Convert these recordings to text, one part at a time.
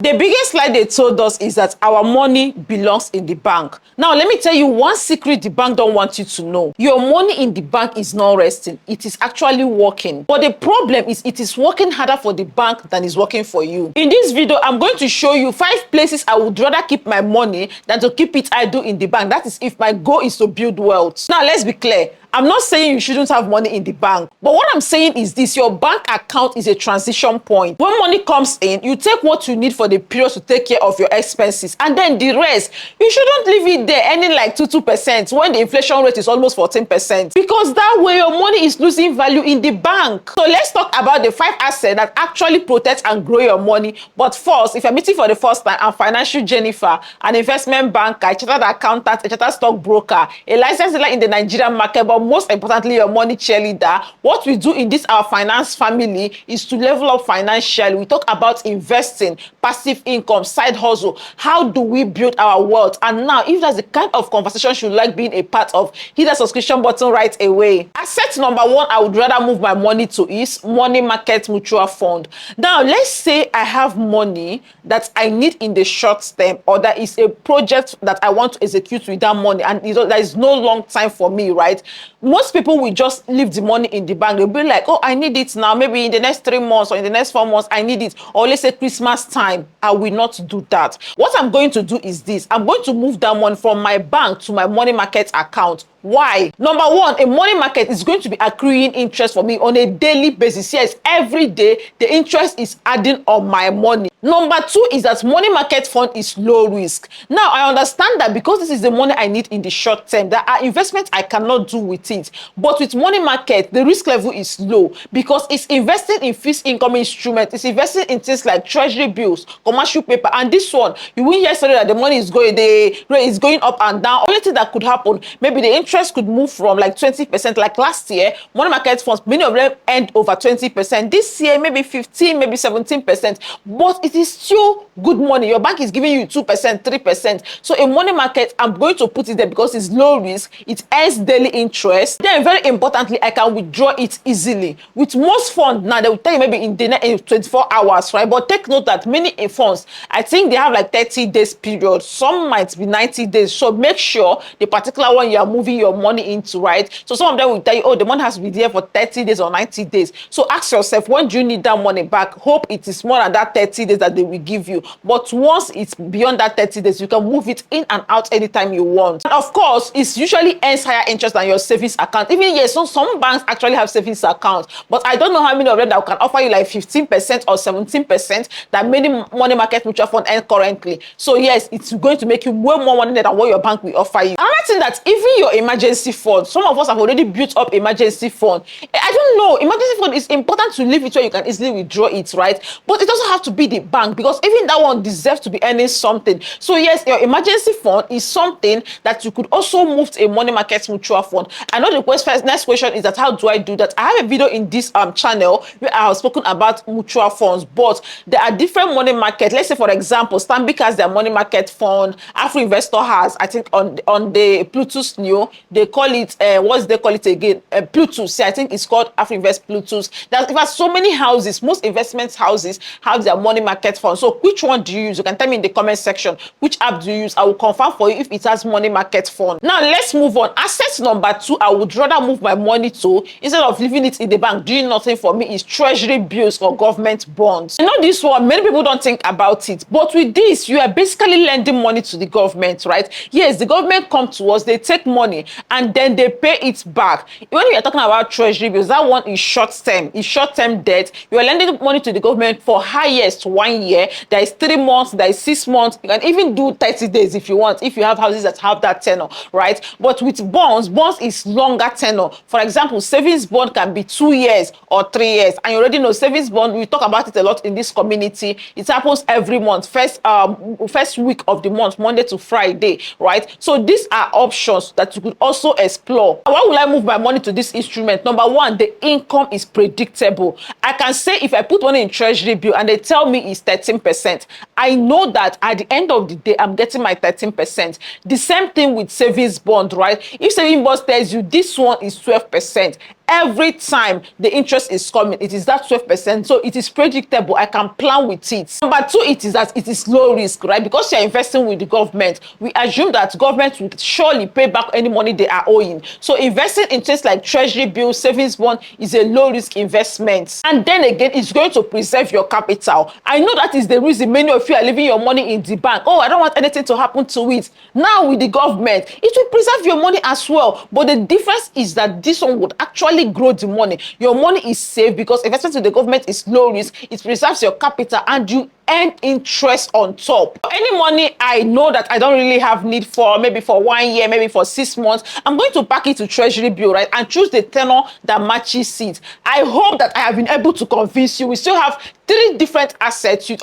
The biggest lie they told us is that our money belongs in the bank. Now, let me tell you one secret the bank don't want you to know. Your money in the bank is not resting. It is actually working. But the problem is it is working harder for the bank than it's working for you. In this video, I'm going to show you 5 places I would rather keep my money than to keep it idle in the bank. That is if my goal is to build wealth. Now, let's be clear. I'm not saying you shouldn't have money in the bank, but what I'm saying is this: your bank account is a transition point. When money comes in, you take what you need for the period to take care of your expenses, and then the rest, you shouldn't leave it there earning like 2% when the inflation rate is almost 14%, because that way your money is losing value in the bank. So let's talk about the 5 assets that actually protect and grow your money. But first, if you're meeting for the first time, I'm Financial Jennifer, an investment banker, a chartered accountant, a chartered stockbroker, a licensed dealer in the Nigerian market, but most importantly, your money cheerleader. What we do in this our finance family is to level up financially. We talk about investing, passive income, side hustle. How do we build our wealth? And now, if that's the kind of conversation you like being a part of, hit the subscription button right away. Asset number 1 I would rather move my money to is money market mutual fund. Now, let's say I have money that I need in the short term, or there is a project that I want to execute with that money, and there is no long time for me, right? Most people will just leave the money in the bank. They'll be like, oh, I need it now. Maybe in the next 3 months or in the next 4 months, I need it. Or let's say Christmas time. I will not do that. What I'm going to do is this: I'm going to move that money from my bank to my money market account. Why? Number 1, a money market is going to be accruing interest for me on a daily basis. Yes, every day the interest is adding on my money. Number 2 is that money market fund is low risk. Now, I understand that because this is the money I need in the short term, there are investments I cannot do with it. But with money market, the risk level is low because it's investing in fixed income instruments. It's investing in things like treasury bills, commercial paper, and this one, you will hear sorry that the money is going, the rate is going up and down. Only thing that could happen, maybe the interest could move from like 20%, like last year. Money market funds, many of them earned over 20%. This year, maybe 15, maybe 17%. But it is still good money. Your bank is giving you 2%, 3%. So a money market, I'm going to put it there because it's low risk. It earns daily interest. Then very importantly, I can withdraw it easily. With most funds, now they will tell you maybe in 24 hours, right? But take note that many funds, I think they have like 30 days period. Some might be 90 days. So make sure the particular one you are moving your money into, right? So some of them will tell you, oh, the money has to be there for 30 days or 90 days. So ask yourself, when do you need that money back? Hope it is more than that 30 days that they will give you. But once it's beyond that 30 days, you can move it in and out anytime you want. And of course, it usually earns higher interest than your savings account. Even yes, some banks actually have savings accounts, but I don't know how many of them that can offer you like 15% or 17% that many money market mutual fund earn currently. So yes, it's going to make you way more money than what your bank will offer you. Another thing that even your emergency fund, some of us have already built up emergency fund. I don't know, emergency fund is important to leave it where you can easily withdraw it, right? But it doesn't have to be the bank, because even that one deserves to be earning something. So yes, your emergency fund is something that you could also move to a money market mutual fund. I know the next question is that how do I do that? I have a video in this channel where I have spoken about mutual funds, but there are different money market. Let's say for example, Stanbic has their money market fund. Afro Investor has, I think on the Bluetooth new, they call it what's they call it again? Bluetooth. See, I think it's called Afro Invest Bluetooth. There's so many houses. Most investment houses have their money market fund. So which one do you use? You can tell me in the comment section which app do you use. I will confirm for you if it has money market fund. Now let's move on. Asset number 2 I would rather move my money to, instead of leaving it in the bank doing nothing for me, is treasury bills or government bonds. You know this one, many people don't think about it, but with this you are basically lending money to the government, right? Yes, the government come to us, they take money and then they pay it back. When we are talking about treasury bills, that one is short term. It's short term debt. You are lending money to the government for highest 1 year. There is 3 months, there is 6 months. You can even do 30 days if you want, if you have houses that have that tenor, right? But with bonds is longer tenor. For example, savings bond can be 2 years or 3 years. And you already know savings bond, we talk about it a lot in this community. It happens every month, first week of the month, Monday to Friday, right? So these are options that you could also explore. Why will I move my money to this instrument? Number 1, the income is predictable. I can say if I put money in treasury bill and they tell me it's 13%, I know that at the end of the day, I'm getting my 13%. The same thing with savings bond, right? If savings bond tells you this one is 12%, every time the interest is coming, it is that 12%. So it is predictable. I can plan with it. Number two, it is that it is low risk, right? Because you're investing with the government, we assume that government will surely pay back any money they are owing. So investing in things like treasury bills, savings bond is a low risk investment. And then again, it's going to preserve your capital. I know that is the reason many of you are leaving your money in the bank. Oh, I don't want anything to happen to it. Now with the government, it will preserve your money as well. But the difference is that this one would actually grow the money. Your money is safe because investment with the government is low risk. It preserves your capital and you earn interest on top. Any money I know that I don't really have need for, maybe for 1 year, maybe for 6 months, I'm going to pack it to treasury bill, right? And choose the tenor that matches it. I hope that I have been able to convince you. We still have three different assets you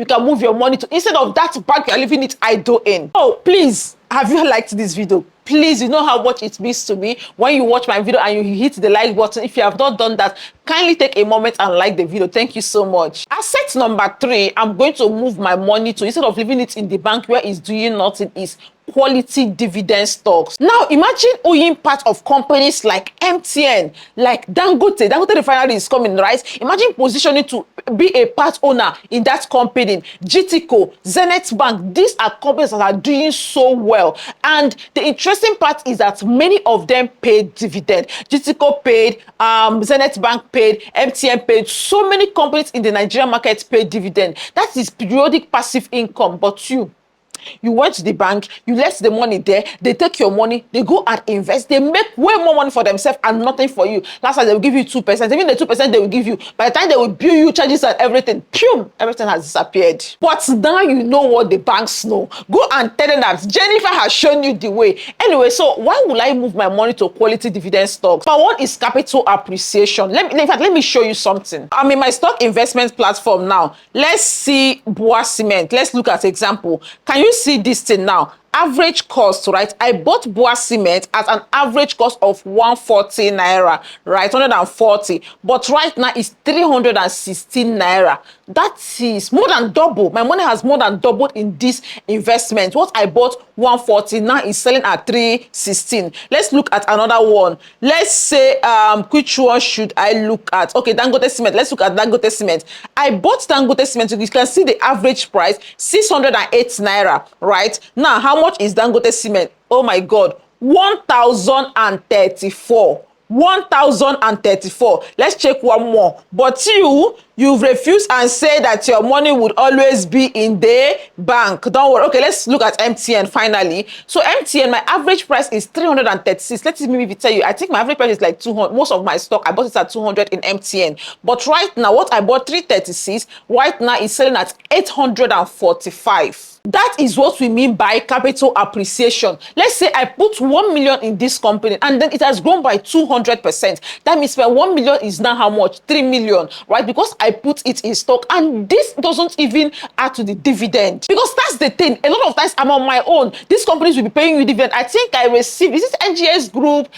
can move your money to instead of that bank you're leaving it idle in. Oh, please, have you liked this video? Please, you know how much it means to me when you watch my video and you hit the like button. If you have not done that, kindly take a moment and like the video. Thank you so much. Asset number 3, I'm going to move my money to, instead of leaving it in the bank where it's doing nothing, is quality dividend stocks. Now imagine owning part of companies like MTN, like Dangote refinery is coming, right? Imagine positioning to be a part owner in that company. GTCO, Zenith Bank, these are companies that are doing so well. And the interesting part is that many of them paid dividend. GTCO paid, Zenith Bank paid, MTN paid. So many companies in the Nigerian market paid dividend. That is periodic passive income. But you went to the bank, you left the money there, they take your money, they go and invest, they make way more money for themselves and nothing for you. Last time they will give you 2%, even the 2% they will give you, by the time they will bill you charges and everything, everything has disappeared. But now you know what the banks know. Go and tell them that Jennifer has shown you the way. Anyway, so why will I move my money to quality dividend stocks? But one is capital appreciation. In fact, let me show you something. I'm in my stock investment platform now. Let's see Boa Cement. Let's look at example. Can you see this thing now? Average cost, right? I bought Boa Cement at an average cost of 140 naira, right? 140. But right now it's 316 naira. That is more than double. My money has more than doubled in this investment. What I bought 140 now is selling at 316. Let's look at another one. Let's say which one should I look at? Okay, Dangote Cement. Let's look at Dangote Cement. I bought Dangote Cement. You can see the average price 608 naira, right? Now how much is Dangote Cement? Oh my God, 1,034. 1,034. Let's check one more. But you've refused and say that your money would always be in the bank. Don't worry. Okay, let's look at MTN finally. So MTN, my average price is 336. Let me tell you, I think my average price is like 200. Most of my stock, I bought it at 200 in MTN. But right now, what I bought 336, right now is selling at 845. That is what we mean by capital appreciation. Let's say I put 1 million in this company and then it has grown by 200%. That means my 1 million is now how much? 3 million, right? Because I put it in stock, and this doesn't even add to the dividend. Because that's the thing. A lot of times I'm on my own. These companies will be paying you dividend. I think I received, is it NGS Group?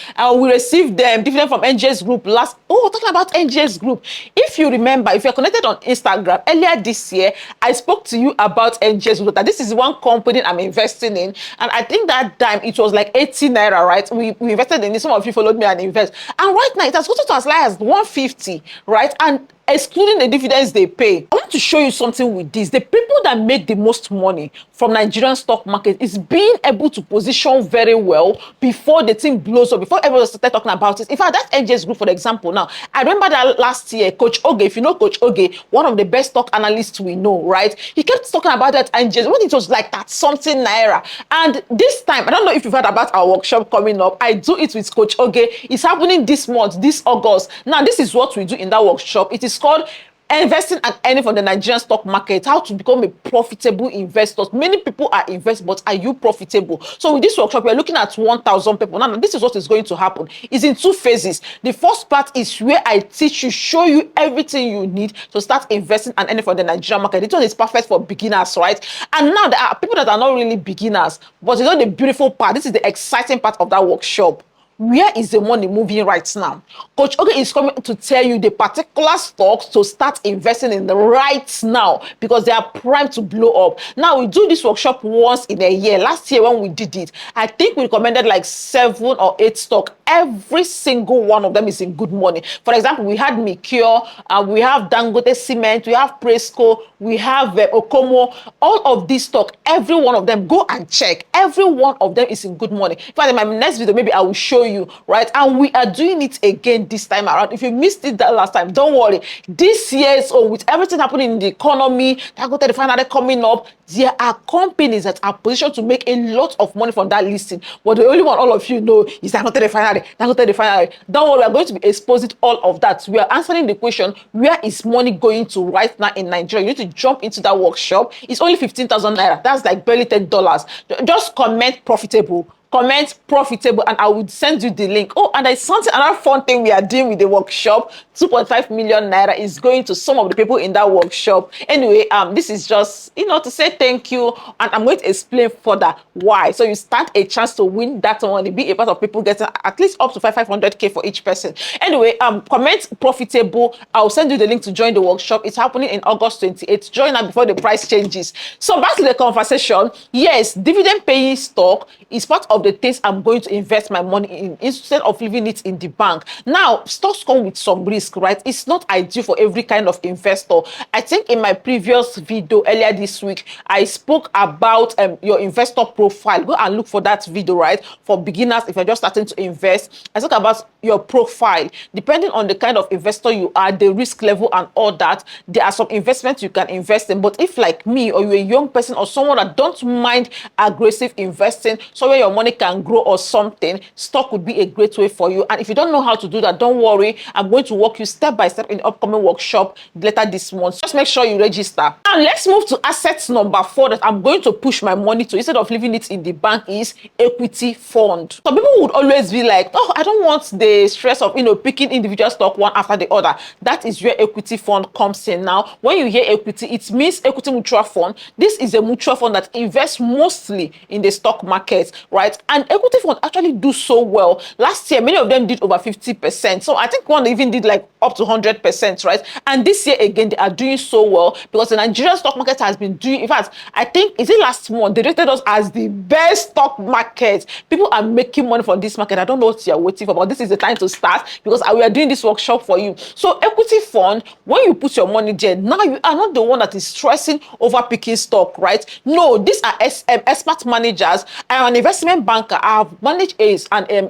We received them dividend from NGS Group last. Oh, talking about NGS Group. If you remember, if you're connected on Instagram, earlier this year, I spoke to you about NGS Group. That this is one company I'm investing in, and I think that time it was like 80 naira, right? We invested in this. Some of you followed me and invest, and right now it has gotten to as high as 150, right? And excluding the dividends they pay. I want to show you something with this. The people that make the most money from Nigerian stock market is being able to position very well before the thing blows up, before everyone started talking about it. In fact, that NGS Group, for example, now, I remember that last year, Coach Oge, if you know Coach Oge, one of the best stock analysts we know, right? He kept talking about that NGS when it was like that something naira. And this time, I don't know if you've heard about our workshop coming up. I do it with Coach Oge. It's happening this month, this August. Now, this is what we do in that workshop. It is called Investing and Earning from the Nigerian Stock Market, how to become a profitable investor. Many people are investors, but are you profitable? So with this workshop, we're looking at 1,000 people. Now, this is what is going to happen. It's in 2 phases. The first part is where I teach you, show you everything you need to start investing and earning from the Nigerian market. This one is perfect for beginners, right? And now there are people that are not really beginners, but you know the beautiful part. This is the exciting part of that workshop. Where is the money moving right now? Coach Oge is coming to tell you the particular stocks to start investing in right now because they are primed to blow up. Now, we do this workshop once in a year. Last year when we did it, I think we recommended like 7 or 8 stocks. Every single one of them is in good money. For example, we had Mikio, we have Dangote Cement, we have Presco, we have Okomo. All of these stocks, every one of them, go and check. Every one of them is in good money. In fact, in my next video, maybe I will show you, right? And we are doing it again this time around. If you missed it that last time, don't worry. This year's with everything happening in the economy, Dangote Refinery coming up, there are companies that are positioned to make a lot of money from that listing. But the only one all of you know is Dangote Refinery. Dangote Refinery. Don't worry, we are going to be exposing all of that. We are answering the question, where is money going to right now in Nigeria? You need to jump into that workshop. It's only 15,000 naira. That's like barely $10. Just comment profitable. Comment profitable and I would send you the link. Oh, and there's something, another fun thing we are doing with the workshop. 2.5 million naira is going to some of the people in that workshop. Anyway, this is just, to say thank you, and I'm going to explain further why. So you stand a chance to win that money, be a part of people getting at least up to 500k for each person. Anyway, comment profitable. I'll send you the link to join the workshop. It's happening in August 28th. Join now before the price changes. So back to the conversation. Yes, dividend paying stock is part of the things I'm going to invest my money in instead of leaving it in the bank. Now, stocks come with some risk, right? It's not ideal for every kind of investor. I think in my previous video earlier this week, I spoke about your investor profile. Go and look for that video, right? For beginners, if you're just starting to invest, I talk about your profile. Depending on the kind of investor you are, the risk level and all that, there are some investments you can invest in. But if like me, or you're a young person or someone that don't mind aggressive investing, so where your money can grow or something, stock would be a great way for you. And if you don't know how to do that, don't worry. I'm going to walk you step by step in the upcoming workshop later this month. Just make sure you register. Now let's move to assets number 4 that I'm going to push my money to instead of leaving it in the bank is equity fund. Some people would always be like, oh, I don't want the stress of picking individual stock one after the other. That is where equity fund comes in. Now, when you hear equity, it means equity mutual fund. This is a mutual fund that invests mostly in the stock market, right? And equity fund actually do so well. Last year, many of them did over 50%. So I think one even did like up to 100%, right? And this year again, they are doing so well because the Nigerian stock market has been doing, in fact, I think, is it last month, they rated us as the best stock market. People are making money from this market. I don't know what you're waiting for, but this is the time to start because we are doing this workshop for you. So equity fund, when you put your money there, now you are not the one that is stressing over picking stock, right? No, these are expert managers. I'm an investment banker. I've managed a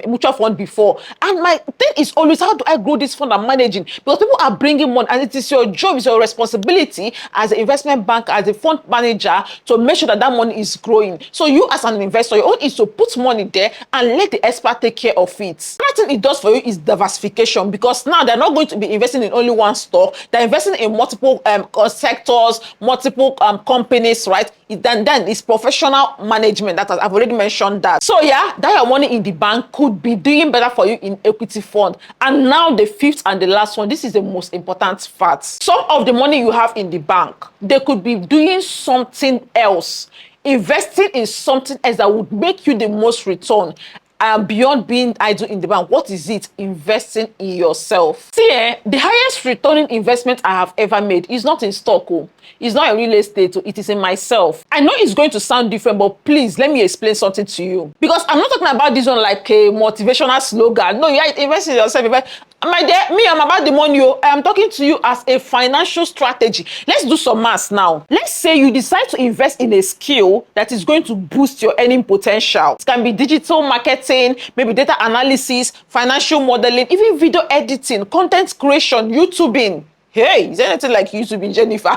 mutual fund before. And my thing is always, how do I grow this fund I'm managing? Because people are bringing money and it is your job, it's your responsibility as an investment banker, as a fund manager to make sure that that money is growing. So you as an investor, your own is to put money there and let the expert take care of it. Another thing it does for you is diversification because now they're not going to be investing in only one stock. They're investing in multiple sectors, multiple companies, right? Then it's professional management. That I've already mentioned that. So yeah, that your money in the bank could be doing better for you in equity fund. And now the fifth and the last one, this is the most important part. Some of the money you have in the bank, they could be doing something else, investing in something else that would make you the most return. Beyond being idle in the bank. What is it? Investing in yourself. See, the highest returning investment I have ever made is not in stock. It's not in real estate. It is in myself. I know it's going to sound different, but please let me explain something to you. Because I'm not talking about this one like a motivational slogan. No, you are investing in yourself. My dear, me, I'm about the money. I am talking to you as a financial strategy. Let's do some maths now. Let's say you decide to invest in a skill that is going to boost your earning potential. It can be digital marketing, maybe data analysis, financial modeling, even video editing, content creation, YouTubing. Hey, is there anything like YouTubing, Jennifer?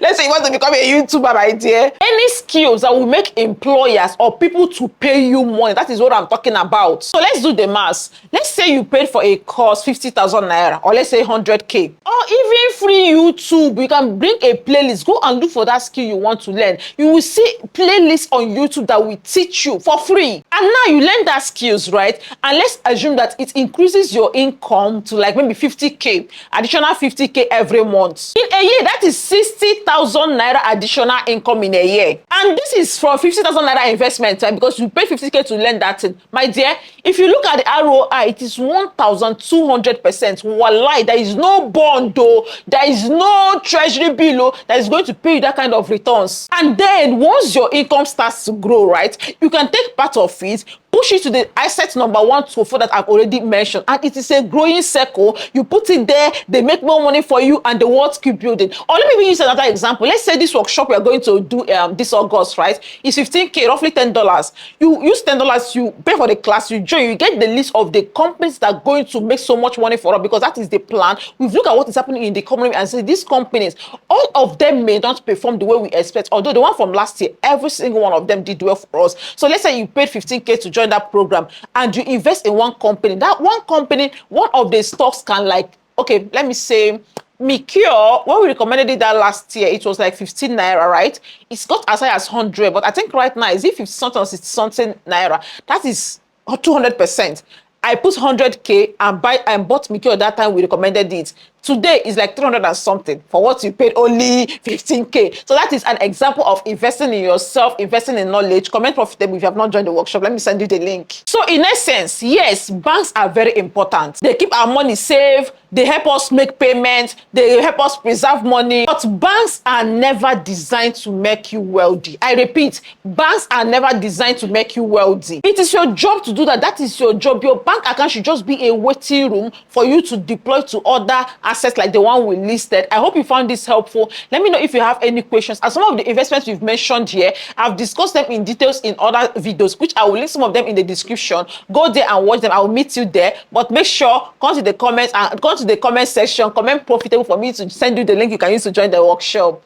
Let's say you want to become a YouTuber, my dear. Any skills that will make employers or people to pay you money. That is what I'm talking about. So let's do the maths. Let's say you paid for a course 50,000 naira, or let's say 100k. Or even free YouTube. You can bring a playlist. Go and look for that skill you want to learn. You will see playlists on YouTube that will teach you for free. And now you learn that skills, right? And let's assume that it increases your income to like maybe 50k, additional 50k 15K every month. In a year, that is 60,000 naira additional income in a year. And this is from 50,000 naira investment, right? Because you pay 50K to learn that thing. My dear, if you look at the ROI, it is 1,200%. Wallahi, there is no bond, though. There is no treasury bill that is going to pay you that kind of returns. And then once your income starts to grow, right, you can take part of it, push it to the asset number 1 to 4 that I've already mentioned, and it is a growing circle. You put it there, they make more money for you, and the world keep building. Or let me use another example. Let's say this workshop we are going to do this August, right? It's 15K, roughly $10. You use $10, you pay for the class, you join, you get the list of the companies that are going to make so much money for us, because that is the plan. We've looked at what is happening in the economy and say these companies, all of them may not perform the way we expect, although the one from last year, every single one of them did well for us. So let's say you paid 15K to join that program and you invest in one company. That one company, one of the stocks can, like, okay, let me say Mikio, when we recommended it that last year, it was like 15 naira, right? It's got as high as 100, but I think right now is it 50 something or 60 something naira. That is 200%. I put 100K and bought Mikio that time we recommended it. Today is like 300 and something for what you paid only 15K. So that is an example of investing in yourself, investing in knowledge. Comment profitable if you have not joined the workshop. Let me send you the link. So in essence, yes, banks are very important. They keep our money safe. They help us make payments. They help us preserve money. But banks are never designed to make you wealthy. I repeat, banks are never designed to make you wealthy. It is your job to do that. That is your job. Your bank account should just be a waiting room for you to deploy to other assets like the one we listed. I hope you found this helpful. Let me know if you have any questions. And some of the investments we've mentioned here, I've discussed them in details in other videos, which I will link some of them in the description. Go there and watch them. I will meet you there. But make sure, come to the comments and go to the comment section, comment profitable for me to send you the link you can use to join the workshop.